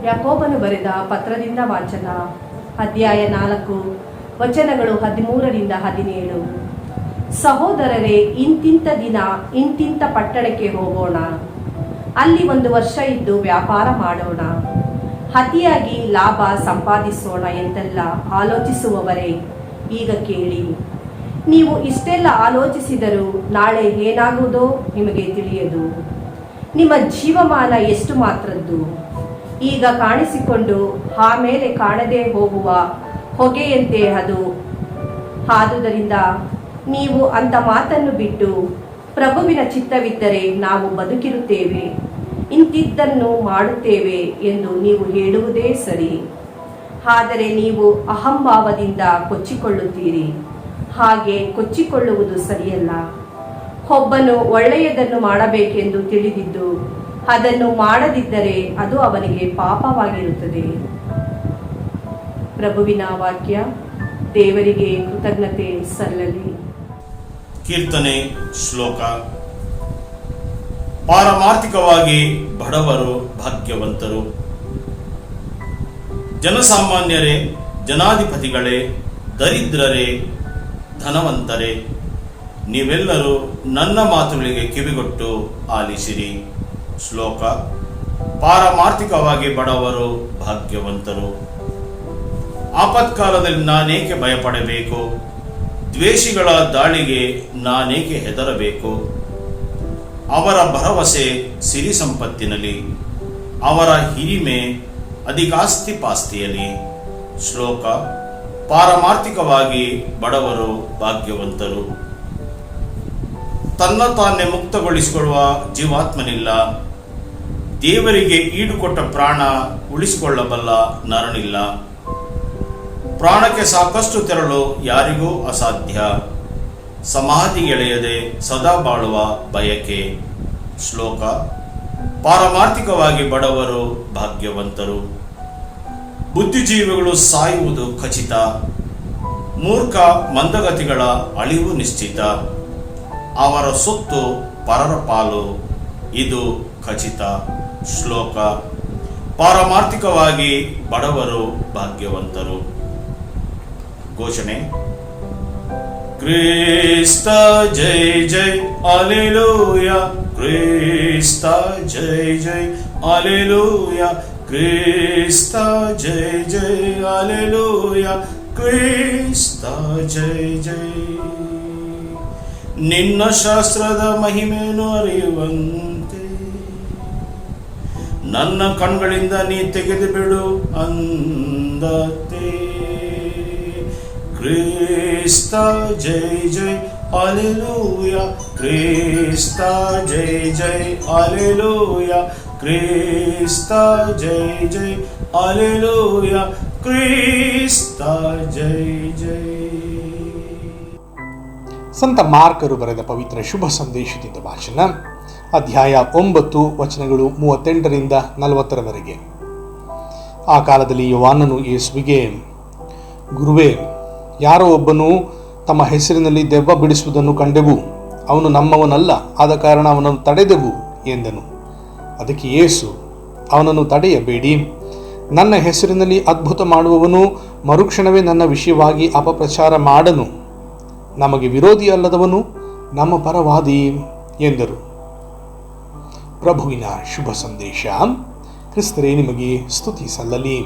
ಯಾಕೋಬನು ಬರೆದ ಪತ್ರದಿಂದ ವಾಚನ. ಅಧ್ಯಾಯ 4 ವಚನಗಳು 13-17. ಸಹೋದರರೇ, ಇಂತಿಂಥ ದಿನ ಇಂತಿಂಥ ಪಟ್ಟಣಕ್ಕೆ ಹೋಗೋಣ, ಅಲ್ಲಿ 1 ವರ್ಷ ಇದ್ದು ವ್ಯಾಪಾರ ಮಾಡೋಣ, ಅತಿಯಾಗಿ ಲಾಭ ಸಂಪಾದಿಸೋಣ ಎಂತೆಲ್ಲ ಆಲೋಚಿಸುವವರೇ, ಈಗ ಕೇಳಿ. ನೀವು ಇಷ್ಟೆಲ್ಲ ಆಲೋಚಿಸಿದರೂ ನಾಳೆ ಏನಾಗುವುದೋ ನಿಮಗೆ ತಿಳಿಯದು. ನಿಮ್ಮ ಜೀವಮಾನ ಎಷ್ಟು ಮಾತ್ರದ್ದು, ಈಗ ಕಾಣಿಸಿಕೊಂಡು ಆಮೇಲೆ ಕಾಣದೆ ಹೋಗುವ ಹೊಗೆಯಂತೆ ಅದು. ಆದುದರಿಂದ ನೀವು ಅಂಥ ಮಾತನ್ನು ಬಿಟ್ಟು, ಪ್ರಭುವಿನ ಚಿತ್ತವಿದ್ದರೆ ನಾವು ಬದುಕಿರುತ್ತೇವೆ, ಇಂತಿದ್ದನ್ನು ಮಾಡುತ್ತೇವೆ ಎಂದು ನೀವು ಹೇಳುವುದೇ ಸರಿ. ಆದರೆ ನೀವು ಅಹಂಭಾವದಿಂದ ಕೊಚ್ಚಿಕೊಳ್ಳುತ್ತೀರಿ. ಹಾಗೆ ಕೊಚ್ಚಿಕೊಳ್ಳುವುದು ಸರಿಯಲ್ಲ. ಒಬ್ಬನು ಒಳ್ಳೆಯದನ್ನು ಮಾಡಬೇಕೆಂದು ತಿಳಿದಿದ್ದು ಅದನ್ನು ಮಾಡದಿದ್ದರೆ ಅದು ಅವನಿಗೆ ಪಾಪವಾಗಿರುತ್ತದೆ. ಪ್ರಭುವಿನ ವಾಕ್ಯ. ದೇವರಿಗೆ ಕೃತಜ್ಞತೆ ಸಲ್ಲಲಿ. ಕೀರ್ತನೆ ಶ್ಲೋಕ. ಪಾರಮಾರ್ಥಿಕವಾಗಿ ಬಡವರು ಭಾಗ್ಯವಂತರು. ಜನಸಾಮಾನ್ಯರೇ, ಜನಾಧಿಪತಿಗಳೇ, ದರಿದ್ರರೇ, ಧನವಂತರೇ, ನೀವೆಲ್ಲರೂ ನನ್ನ ಮಾತುಗಳಿಗೆ ಕಿವಿಗೊಟ್ಟು ಆಲಿಸಿರಿ. ಶ್ಲೋಕ. ಪಾರಮಾರ್ಥಿಕವಾಗಿ ಬಡವರು ಭಾಗ್ಯವಂತರು. ಆಪತ್ಕಾಲದಲ್ಲಿ ನಾನೇಕೆ ಭಯಪಡಬೇಕು? ದ್ವೇಷಿಗಳ ದಾಳಿಗೆ ನಾನೇಕೆ ಹೆದರಬೇಕು? ಅವರ ಭರವಸೆ ಸಿರಿ ಸಂಪತ್ತಿನಲ್ಲಿ, ಅವರ ಹಿರಿಮೆ ಅಧಿಕಾಸ್ತಿ ಪಾಸ್ತಿಯಲ್ಲಿ. ಶ್ಲೋಕ. ಪಾರಮಾರ್ಥಿಕವಾಗಿ ಬಡವರು ಭಾಗ್ಯವಂತರು. ತನ್ನ ತಾನೇ ಮುಕ್ತಗೊಳಿಸಿಕೊಳ್ಳುವ ಜೀವಾತ್ಮನಿಲ್ಲ. ದೇವರಿಗೆ ಈಡುಕೊಟ್ಟ ಪ್ರಾಣ ಉಳಿಸಿಕೊಳ್ಳಬಲ್ಲ ನರನಿಲ್ಲ. ಪ್ರಾಣಕ್ಕೆ ಸಾಕಷ್ಟು ತೆರಳು ಯಾರಿಗೂ ಅಸಾಧ್ಯ. ಸಮಾಧಿಗೆಳೆಯದೆ ಸದಾ ಬಾಳುವ ಬಯಕೆ. ಶ್ಲೋಕ. ಪಾರಮಾರ್ಥಿಕವಾಗಿ ಬಡವರು ಭಾಗ್ಯವಂತರು. ಬುದ್ಧಿಜೀವಿಗಳು ಸಾಯುವುದು ಖಚಿತ. ಮೂರ್ಖ ಮಂದಗತಿಗಳ ಅಳಿವು ನಿಶ್ಚಿತ. ಅವರ ಸೊತ್ತು ಪರರ ಪಾಲು, ಇದು ಖಚಿತ. ಶ್ಲೋಕ. ಪಾರಮಾರ್ಥಿಕವಾಗಿ ಬಡವರು ಭಾಗ್ಯವಂತರು. ಘೋಷಣೆ. ಕ್ರಿಸ್ತ ಜೈ ಜೈ ಅಲೆಲೂಯ, ಕ್ರಿಸ್ತ ಜೈ ಜೈ ಅಲೆಲೂಯ, ಕ್ರಿಸ್ತ ಜೈ ಜೈ ಅಲೆಲೂಯ, ಕ್ರಿಸ್ತ ಜೈ ಜೈ. ನಿನ್ನ ಶಾಸ್ತ್ರದ ಮಹಿಮೆಯನ್ನು ಅರಿಯುವಂತೆ ನನ್ನ ಕಣ್ಗಳಿಂದ ನೀ ತೆಗೆದು ಬಿಡು ಅಂದತೆ. ಕ್ರಿಸ್ತ ಜೈ ಜೈ ಅಲೆಲೂಯ, ಕ್ರಿಸ್ತ ಜೈ ಜೈ ಅಲೆಲೂಯ, ಕ್ರಿಸ್ತ ಜೈ ಜೈ ಅಲೆಲೂಯ, ಕ್ರಿಸ್ತ ಜೈ ಜೈ. ಸಂತ ಮಾರ್ಕರು ಬರೆದ ಪವಿತ್ರ ಶುಭ ಸಂದೇಶದಿಂದ ವಾಚನ. ಅಧ್ಯಾಯ 9 ವಚನಗಳು 38-40. ಆ ಕಾಲದಲ್ಲಿ ಯೋಹಾನನು ಯೇಸುವಿಗೆ, ಗುರುವೇ, ಯಾರೋ ಒಬ್ಬನು ತಮ್ಮ ಹೆಸರಿನಲ್ಲಿ ದೆವ್ವ ಬಿಡಿಸುವುದನ್ನು ಕಂಡೆವು, ಅವನು ನಮ್ಮವನಲ್ಲ, ಆದ ಕಾರಣ ಅವನನ್ನು ತಡೆದೆವು ಎಂದನು. ಅದಕ್ಕೆ ಯೇಸು, ಅವನನ್ನು ತಡೆಯಬೇಡಿ, ನನ್ನ ಹೆಸರಿನಲ್ಲಿ ಅದ್ಭುತ ಮಾಡುವವನು ಮರುಕ್ಷಣವೇ ನನ್ನ ವಿಷಯವಾಗಿ ಅಪಪ್ರಚಾರ ಮಾಡನು. ನಮಗೆ ವಿರೋಧಿ ಅಲ್ಲದವನು ನಮ್ಮ ಪರವಾದಿ ಎಂದರು. ಪ್ರಭುವಿನ ಶುಭ ಸಂದೇಶ. ಕ್ರಿಸ್ತರೇ ನಿಮಗೆ ಸ್ತುತಿ ಸಲ್ಲಲಿ.